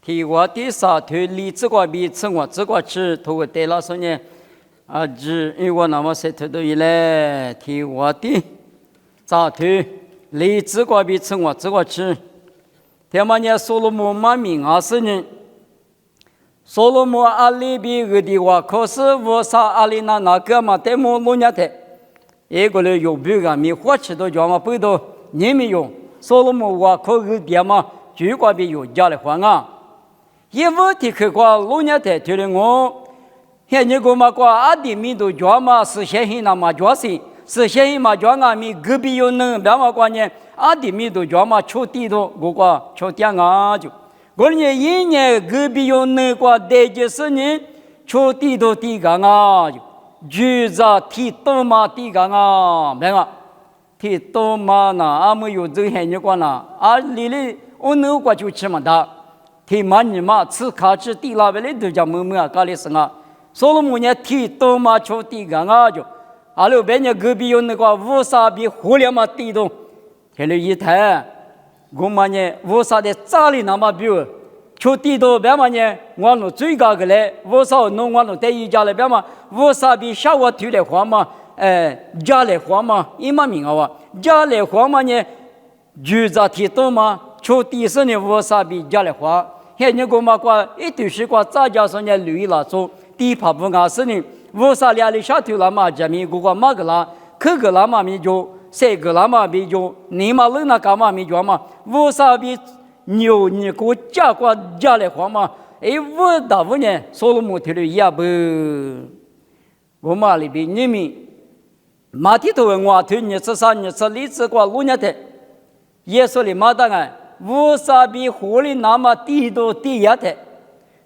提我的啥推理这个比成我这个吃，透过对了说呢，只因为我那么些推都一来提我的咋推理这个比成我这个吃，他们呢所罗门马名是呢。所罗门阿里比个的话，可是我啥阿里那个嘛，在么弄伢的，一个人有别个米花吃到叫嘛，不到你没用。所罗门话可个点嘛，就个比有家的话啊，一问题去过弄伢的，就是我，现在个嘛个阿弟米都叫嘛，是现行那嘛叫是，是现行嘛叫俺米隔壁有能，别嘛关键阿弟米都叫嘛，出地都我个出点啊就。过年一年隔壁有那个代际是呢，出地都地干啊，就在提多嘛地干啊，明白？提多嘛那俺们有这些人管啦，里里我那个就吃嘛的，提嘛你嘛吃卡吃地拉边里都叫么啊，咖喱生啊，所罗门呢提多嘛出地干啊就，阿拉边呢隔壁有那个乌沙比互联嘛地都，这里一台。我们呢，我啥的家里那么比如，出地多别嘛呢，我弄最高个嘞，我啥弄我弄在一家里别嘛，我啥比下我推来花嘛，家里花嘛，一嘛名啊哇，家里花嘛呢，住宅地多嘛，出地是呢，我啥比家里花，现在我们过一段时间再加上呢，留意了做地帕不干是呢，我啥俩里下头了嘛，这面个马个啦，可个啦嘛咪就。谁个那么比较，你嘛人那干嘛没叫嘛？我啥比牛你给我加过加来话嘛？我大部呢，所罗门提了也不，我嘛里边你们马蹄头我推你吃啥？你吃荔枝瓜路年的，耶稣的马当啊，我啥比狐狸那么低都低呀的，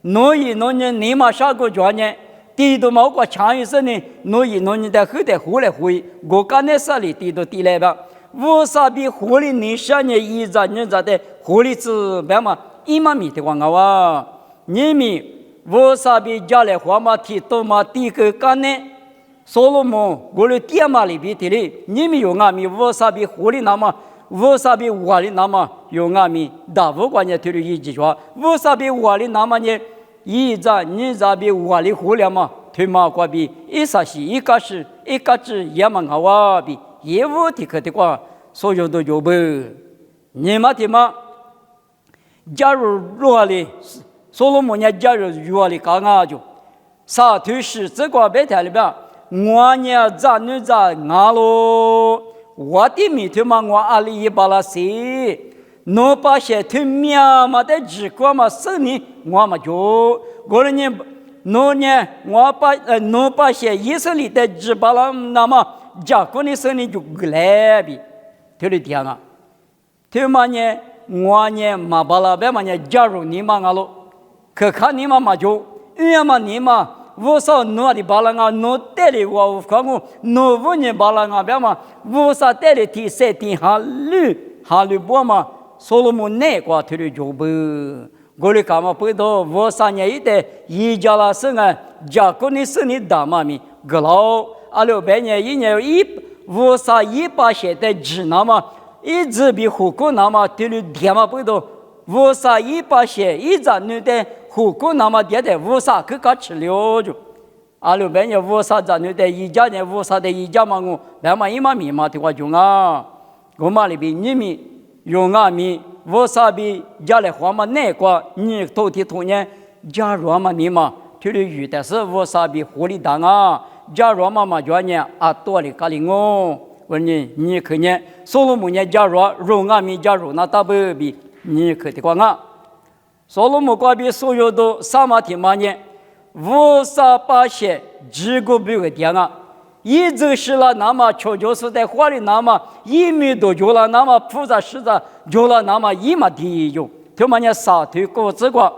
农业你嘛啥个叫呢？地都冇个强一些呢，农业的后代回来回，我干那啥里地都地来吧。我啥比狐狸你想呢？一咋你咋的？狐狸子别嘛，一嘛米的光啊哇！你们我啥比家里花嘛地多嘛地个干呢？所罗门我的爹嘛里边的哩，你们有俺米我啥比狐狸那么？我啥比狐狸那么有俺米？大不管你推了一句话，我啥比狐狸那么呢？一咋你咋比我的互联嘛？推嘛过比一啥是一个是一个字也嘛好啊比业务的可的话，所有都有不？你嘛的嘛？假如如何哩？所罗门呢？假如如何哩讲啊就，啥推是这个白台里边，我呢咋你咋俺咯？我的米推嘛我阿里一巴拉西。侬把些推面嘛的直过嘛生你我嘛就过了呢，侬呢我把侬把些以色列的直巴拉那么加过你生你就来比，对了点啊，对嘛呢我呢嘛巴拉别嘛呢加入你嘛阿喽，可看你嘛就因为嘛你嘛。我说侬的巴拉啊，侬带来我看我，侬问你巴拉啊别嘛，我说带来第三天哈绿波嘛。所罗门那个推的就不，我的干嘛不到我3年一代一家啦生啊，家过你生你大妈咪，个老阿600年一年我啥100些的只那么一直比虎口那么推的天嘛不到，我啥100些一直女的虎口那么点的我啥个吃了就，阿600年我啥子女的一家呢我啥的一家嘛我，那么一嘛米嘛的话就啊，我嘛里边你们。用俺们我啥比家里花嘛那个你头天头年假如嘛你嘛推的鱼但是我啥比狐狸大啊假如嘛叫你啊多的咖喱我问你可呢所罗门呢假如用俺们假如那大不比你可的光啊所罗门关比所有的啥嘛天嘛呢我啥把些几个比个点啊一直是了，那么悄悄是在花里那么一米多久了，那么复杂实在久了，那么一嘛地有，他们呢啥推过这个，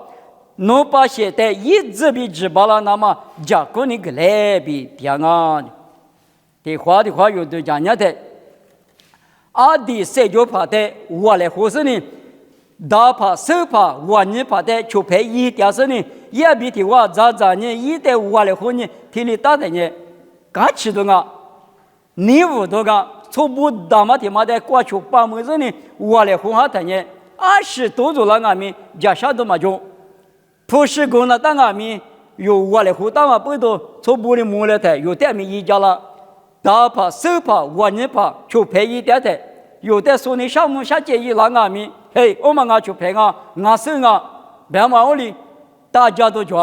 侬把些在一直比直巴了，那么加过你个来比点啊，的话有的讲伢的，阿弟谁就怕的，我来或是呢，大怕手怕我你怕的，就怕一点是呢，也比的话咋呢，一代我来或呢，听你打的呢。干吃的啊，你屋头个从不大嘛的嘛的过去把门子呢，我来红哈的呢，20多周了俺们家下都嘛就，普世公那当阿米有我的胡当嘛不多，从不里摸了的，有的米一家了，大怕手怕我人怕，就赔一点的，有的说你项目下建议让阿米，嘿，我们就赔啊，手啊，别嘛我里大家都觉，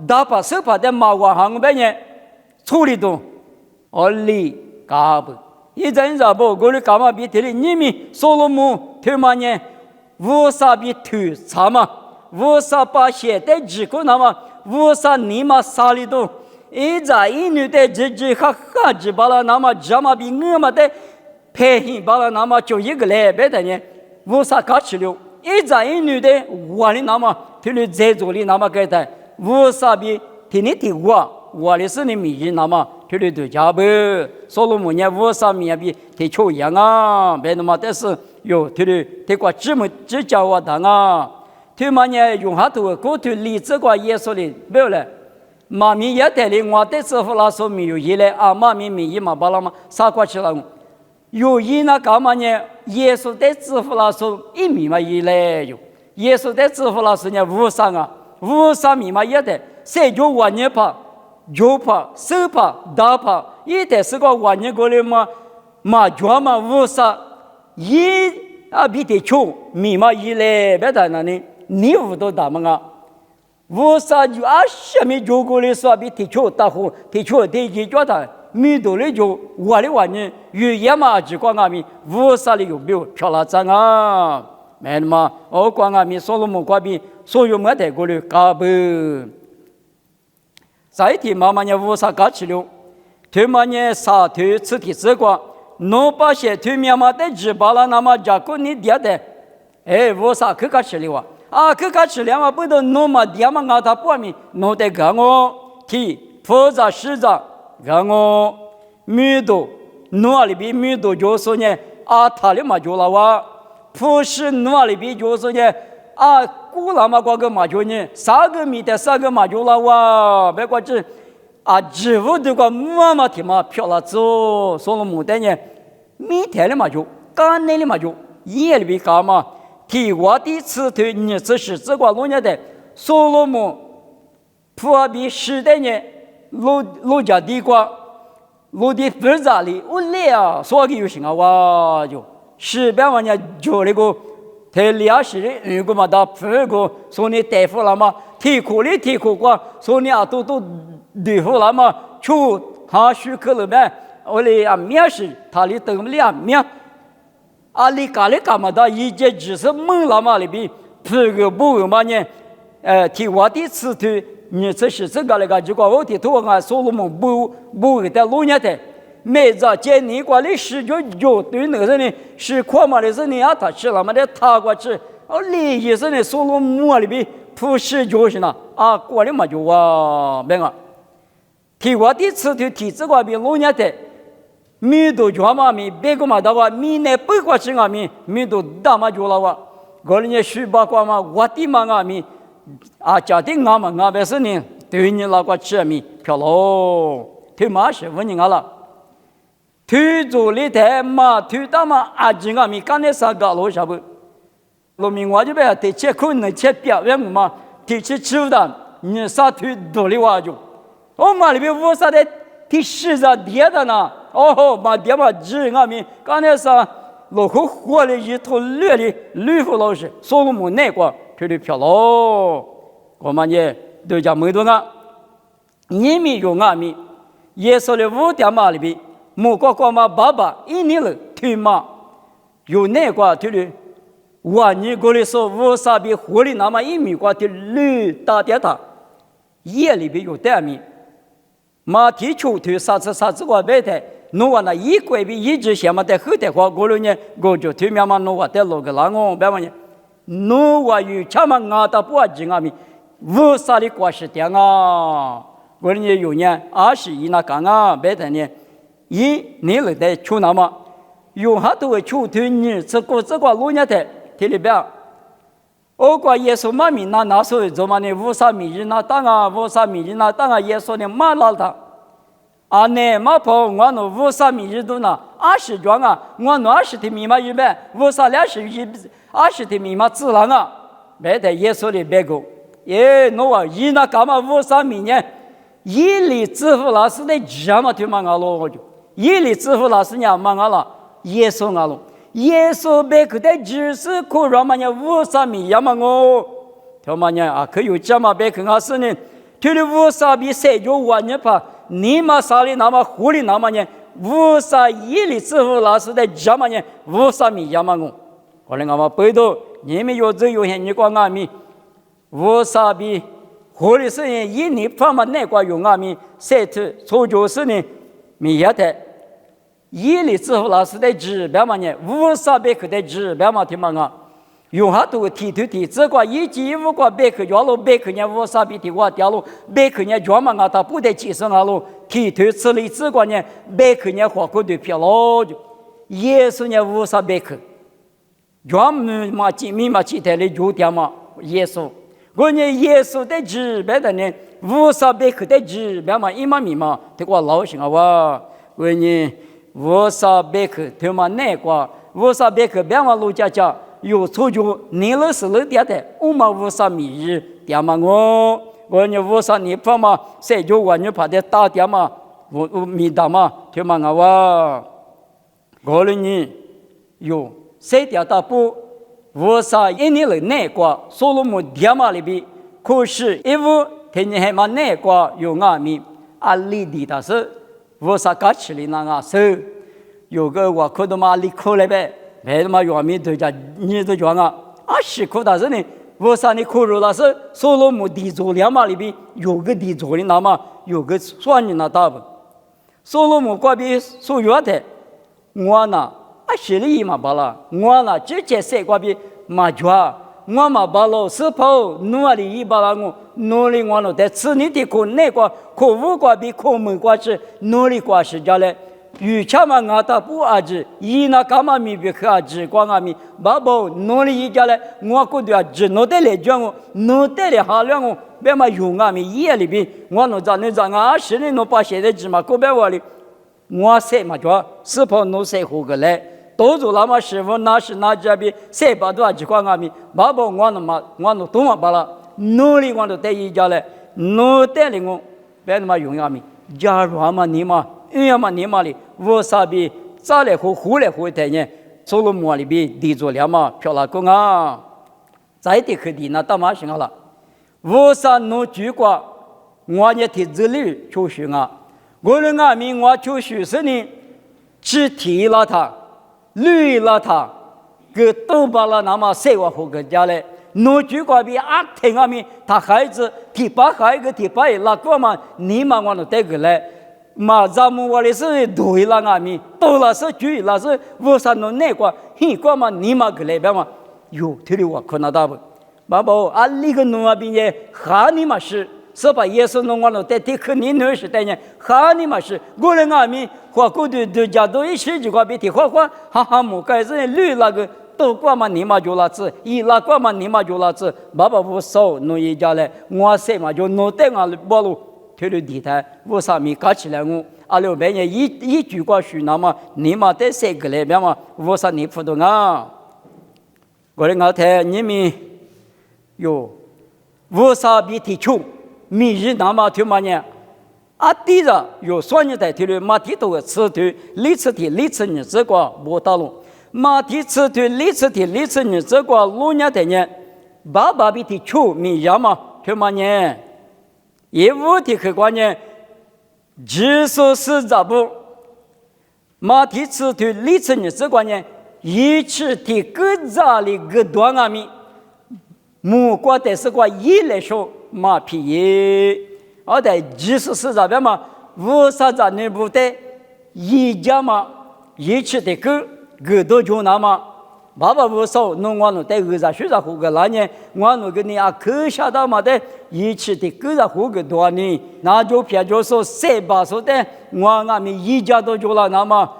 大怕手怕的马我行边呢，处理都，我里嘎不，一阵子不，我里干嘛比这里你们所罗门他妈呢，无啥比头差嘛。无啥把写的几个那么，无啥你嘛啥里头，一在一女的这哈哈只把了那么这么比我们的配合把了那么就一个来别的呢，无啥搞起了，一在一女的我的那么，他的在做的那么给的，无啥比听你听我的是你米那么，他的都加不，所罗门呢无啥米比他抽样啊，别那么但是有他的他个只教我当啊。他们呢用下头过头理这个耶稣的没有了，妈咪也带领我的师傅那时候没有一来啊，妈咪没一嘛把那么杀过去了，有一那干嘛呢？耶稣的师傅那时候一米嘛一来有，耶稣的师傅那时候呢无上啊，无上米嘛也得，谁就万年怕，脚怕，手怕，大怕，一得是个万年过来嘛脚嘛无上，一啊比得穷米嘛一来别在那里。你无都打么啊？无啥就下面就过来说比提出大户提出的解决他，米多的就我的玩意，语言嘛只管阿米，无啥的有没有漂亮脏啊？没嘛，我管阿米所罗门管比所有没得过来搞不。再提妈妈呢无啥搞起了，他们呢啥头吃的这个，侬把些头面嘛的只把了那么加过你点的，哎无啥可搞起了哇？啊，可卡吃两嘛不都弄嘛点嘛熬他不米弄得干我提复杂实杂干我米多弄里边米多就是呢啊他的嘛就了哇不是弄里边就是呢啊古老嘛个嘛就呢三个米的三个嘛就了哇别个这啊植物这个嘛提嘛漂了走所罗门的呢米天的嘛就干的嘛就夜里边干嘛提我的词头，你这是这个农业的所罗门普阿比时代呢，路家地瓜，路的复杂里，我来啊，说个有行啊，哇就1000万年就那个，他俩是如果嘛到普个，说你大夫了嘛，提苦瓜，说你啊都对付了嘛，就他许可了呗，我来啊面试，他里等2面。阿里干嘛的，一节只是蒙了嘛里边，这个不嘛呢？提我的词头，你这是这个那个，结果我的头啊，所罗门不给他录下的，每次见你过来时就对那个人呢，是快嘛的人呢，啊他吃了嘛的他过去，利益是呢，所罗门里边不是就是呢，啊过来嘛就哇，别个，提我的词头提这个边录下的。米都叫嘛米，别个嘛的话，米呢不过去啊米都大嘛就了哇，个人也许把过嘛，我的嘛啊米，啊家庭啊嘛啊别是呢，对你那个吃米漂喽，他妈是问你啊了，推做的台嘛推大嘛啊金啊米，刚才啥个罗啥不，罗米我就别提切困难切表演嘛，提起吃的，你啥推多的话就，我嘛里边我啥的提实在跌的呢。哦，嘛爹嘛只俺们刚才啥老虎活了一头绿胡老师，所罗门那个推的漂喽，我们呢都讲没多啊，你们有俺们，耶稣的5点嘛里边，某个嘛爸爸一年了推嘛，有那个推的，我你过来说无啥比活的那么1米个的绿大点大，夜里边有点米，马蹄球推啥子个白的。侬话那一块比一直想嘛在后头话，过了呢，我就推面嘛，侬话在那个啷个别嘛呢？侬话有钱嘛，俺到不进俺们，无啥的关系的啊？过了呢有呢，21那讲啊，别的呢，你来的出那么，有好多出推你这个路呢的，听里边，我管耶稣嘛名那时候做嘛呢，无啥名人那当啊，无啥名人那当啊，耶稣呢嘛老他。啊，那马跑我那50米一度呢，20庄啊，我那20的米嘛一般，50、20的米嘛自然啊，别的耶稣的别个，耶，侬话伊那干嘛无啥米呢？伊里支付老师的钱嘛，对嘛阿罗我就，伊里支付老师娘嘛阿拉耶稣阿罗，耶稣被可的只是可让嘛呢无啥米呀嘛我，对嘛呢啊可有这么被可阿是呢，对了无啥比谁就完呢怕，你嘛啥里那么狐狸那么呢，无啥伊里支付老师的钱嘛呢无啥米呀嘛我，后来俺们背到你们有这有些你讲阿米。无啥比或者是以你方面那个用阿米设置初就是呢米亚的以里支付老师的指标嘛呢无啥比可的指标嘛听嘛啊用下都提这个以及五个贝克要路贝克呢无啥比提我掉路贝克呢专门啊他不得提升啊路提此类这个呢贝克呢花过对票咯耶稣呢无啥贝克专门嘛几米嘛几台的就点嘛耶稣我呢耶稣的指标的呢，无啥贝克的指标嘛，一嘛米嘛，这个老行啊哇！我呢无啥贝克，他妈那个无啥贝克，别嘛路家有出就你老是老点的，我嘛无啥米日点嘛我呢无啥你怕嘛，谁就我呢怕的打点嘛，我米打嘛，他妈啊哇！我呢有谁点打不？无啥一年来那个所罗门点嘛里边，可是因为天天还嘛那个有阿米阿里的但是无啥搞起来那个是有个我看到嘛里口来呗，别嘛有阿米对家你都讲啊是可但是呢，无啥你看着那是所罗门地主两嘛里边有个地主的那么有个算你那大不，所罗门那边所有的我呢。是哩嘛巴拉，我那直接说过比嘛抓，我嘛巴拉是跑努力一巴拉我努力我那在吃你的苦那个苦无过比苦没过是努力过是家嘞，与他们俺他不阿子，伊那干嘛咪别去阿子光阿咪，爸爸努力一家嘞，我过对阿子努得来讲我，努得来好量我，别嘛用阿咪夜里边，我那在俺是哩那把现在芝麻过别我哩，我说嘛抓，是跑努说好个嘞。都做那么师傅那是那这边谁把多少几块阿米，爸爸我那多嘛巴拉，努力我都得一家嘞，努得了我别那么用阿米，假如阿嘛你嘛，阿嘛你嘛哩，我啥比早来后来后的呢，所罗门里边地做了嘛，漂亮工啊，在地去地那大马行了，我啥努举过，我也提这里就学啊，我的阿米我就学是呢，只提了他。绿了他，个都把了那么生活个家嘞，农居过比阿听阿咪，他孩子提拔孩子提拔那个嘛，你嘛我那得个嘞，嘛咱们我的是对了阿咪，都了是举了是我啥弄那个，嘿个嘛你嘛个嘞别嘛，有听的我可能大不，爸爸啊那个农阿边呢，哈你嘛是把耶稣弄完了，在地克你那时代呢，哈你嘛是，我的阿咪。花过的家都一起就过别提花哈哈木盖子绿那个都过嘛你嘛就那子，一那过嘛你嘛就那子，爸爸不少弄一家嘞，我谁嘛就弄得俺包路推了地台，我啥米搞起来我，阿六别人一句话说那么你嘛得谁个嘞别嘛，我啥你不懂啊？我的我睇你们有，我啥比提出，米日那么听嘛呢？啊，第着有双人代替的马蹄头的刺腿，立次体立次你这个无道路，马蹄刺腿立次体立次你这个路年的呢，爸爸比提出米样嘛，听嘛呢？业务的客观呢，只说是咋不？马蹄刺腿立次你这个呢，一次提各家里各多阿米，木瓜的是个一来说马皮耶。而在即使是这边嘛，无啥子你不得一家嘛，一起的个都就那么，爸爸不少，弄我弄在二十岁后个那年，我弄个你啊可下到嘛的，一起的个在后个多年，那就偏就说18岁的，我们一家都就了那么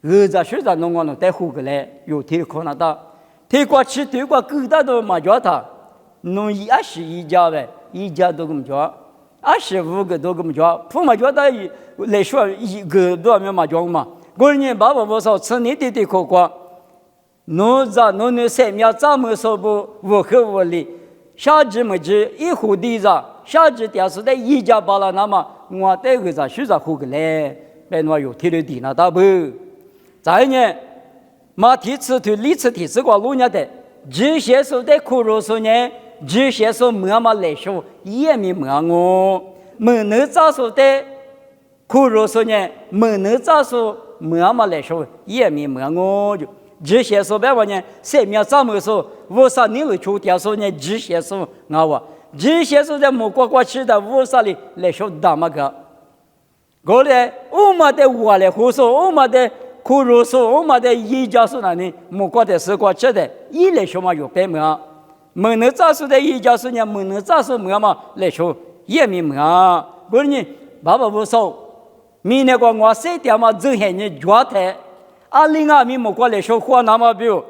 ，20岁的弄我弄在后个来，有提可能的，提过去提过各大都嘛叫他，弄20一家呗，一家都咁叫。25个都咁么叫，不嘛叫他来说一个多没嘛叫嘛。过年爸爸我说吃你的苦瓜，侬在侬3秒怎么说不无口无力，下至么子一户地着，下至掉是的一家巴拉那么我带个着许着户个嘞，别话有铁路地那大不？再呢，马蹄子对历次蹄子过路年的，这些时候的苦肉说呢，这些时候么嘛来说也没么我，么能咋说的苦肉说呢，么能咋说么嘛来说也没么我就。这些说白话呢，谁苗怎么说？我啥你了出掉说呢？这些说我话，这些说在木瓜瓜吃的我啥里来说大么个？过来我们的我来胡说，我们的苦肉说，我们的一家说那呢？木瓜的丝瓜吃的，一来说嘛有白么？没能咋说的一家说呢？没能咋说么嘛来说也没么？不是呢，爸爸我说，明年个我谁掉嘛走下你脚台。20米木瓜来说话那么表，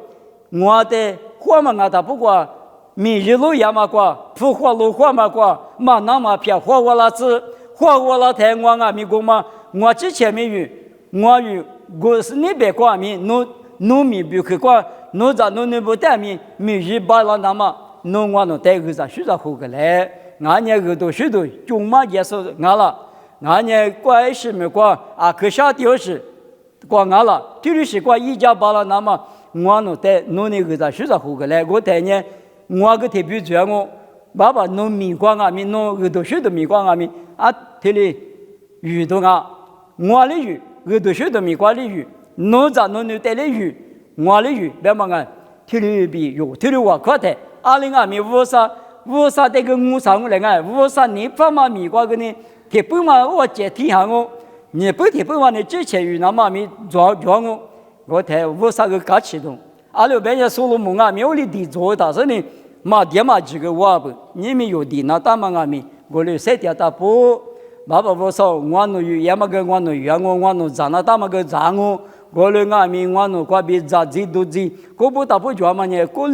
我的话嘛我的不过，明日路也嘛过，不花路话嘛过，嘛那么偏花我那子，花我那台我米过嘛，我之前没有，我有我是那边过米，农民不去过，农家农不带米，明日把了那么，农我带个啥许啥好个嘞，俺年个都许多，中嘛也是俺了，俺年过是没过，可下掉是。过俺了，就是过一家把了那么，我弄带弄那个啥，许啥好个嘞？我带呢，我个特别主要我，爸爸弄米瓜啊米，弄耳朵许多米瓜啊米，这里鱼多啊，我的鱼，耳朵许多米瓜的鱼，弄着弄带的鱼，我的鱼，别忙啊，这里比有，这里我快的，20米五啥这个5上来啊，5啥你放嘛米瓜个呢？这不嘛我接天下我。你不提不完的之前有那么米抓我台我啥个搞启动，六边人说了梦啊，没有的地做，但是呢，嘛点嘛几个我不，你们有地那大嘛啊米，我来晒点大不，爸爸我说我弄有也么个我弄有我弄咋那大嘛个咋我来啊米我弄过比咋子都子，我不大不抓嘛呢，过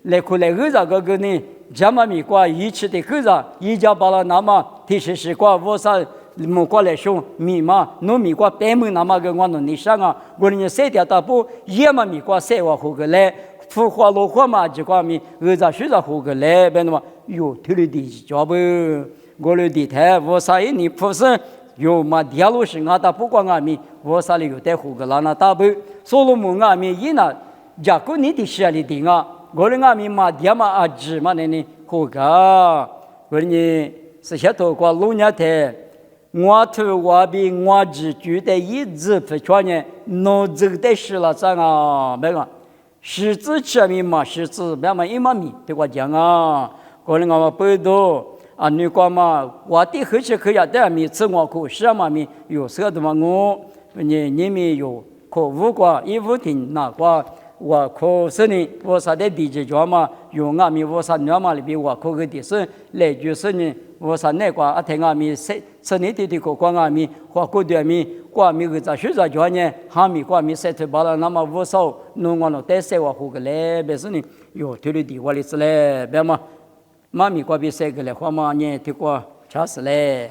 来过来个咋个呢，这么米过一起的个咋，一家把了那么提示过我啥。木瓜来说，米嘛，弄米瓜白木那么个我弄你上啊，我人家晒掉大布，也嘛米瓜晒我好个来，腐化落花嘛，这瓜米二十水着好个来，别那么哟，头里地家不，我来地台，我啥一年不是有嘛条路是俺大不管俺米，我啥里有带好个啦那大不，所罗门俺米一那，假如你的下里地啊，我的俺米嘛条嘛纸嘛那呢好个，我人家是下头瓜路年台。我头我比我只觉得一直不确认，弄这个的事了咋啊？别个狮子吃米嘛，狮子别嘛一嘛米，对我讲啊，可能我不多你讲嘛，我的后期可以的米吃我可是嘛米有时候的嘛我，你们有可无过一无听那过。我可是呢，我啥的地址叫嘛，有俺们我啥鸟嘛里边我可个地是来就是呢，我啥那个听俺们吃你的个光俺们或过对面，光面个在学着叫呢，哈米光面晒头巴了，那么我少弄我弄带晒我好个嘞，别是呢，哟，对了地我里是嘞，别嘛，妈咪光边晒个嘞，或嘛呢，这个确实嘞。